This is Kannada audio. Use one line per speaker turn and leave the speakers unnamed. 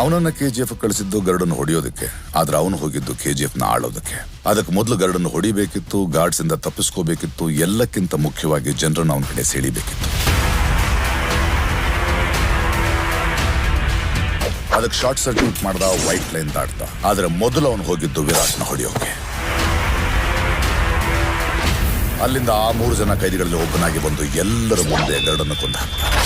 ಅವನನ್ನ KGF ಕಳಿಸಿದ್ದು ಗರುಡನ್ನು ಹೊಡೆಯೋದಕ್ಕೆ, ಆದ್ರೆ ಅವನು ಹೋಗಿದ್ದು KGF ನ ಆಳೋದಕ್ಕೆ. ಅದಕ್ಕೆ ಮೊದಲು ಗರುಡನ್ನು ಹೊಡಿಬೇಕಿತ್ತು, ಗಾರ್ಡ್ಸ್ ಇಂದ ತಪ್ಪಿಸ್ಕೋಬೇಕಿತ್ತು, ಎಲ್ಲಕ್ಕಿಂತ ಮುಖ್ಯವಾಗಿ ಜನರನ್ನು ಅವನ ಕಡೆ ಸೆಳಿಬೇಕಿತ್ತು. ಅದಕ್ಕೆ ಶಾರ್ಟ್ ಸರ್ಕ್ಯೂಟ್ ಮಾಡ್ದ, ವೈಟ್ ಲೈನ್ ದಾಟ್ದ. ಆದ್ರೆ ಮೊದಲು ಅವನು ಹೋಗಿದ್ದು ವಿರಾಟ್ನ ಹೊಡೆಯೋಕೆ. ಅಲ್ಲಿಂದ ಆ 3 ಜನ ಕೈದಿಗಳಲ್ಲಿ ಒಬ್ಬನಾಗಿ ಬಂದು ಎಲ್ಲರ ಮುಂದೆ ಗರುಡನ್ನು ಕೊಂದು ಹಾಕ್ದ.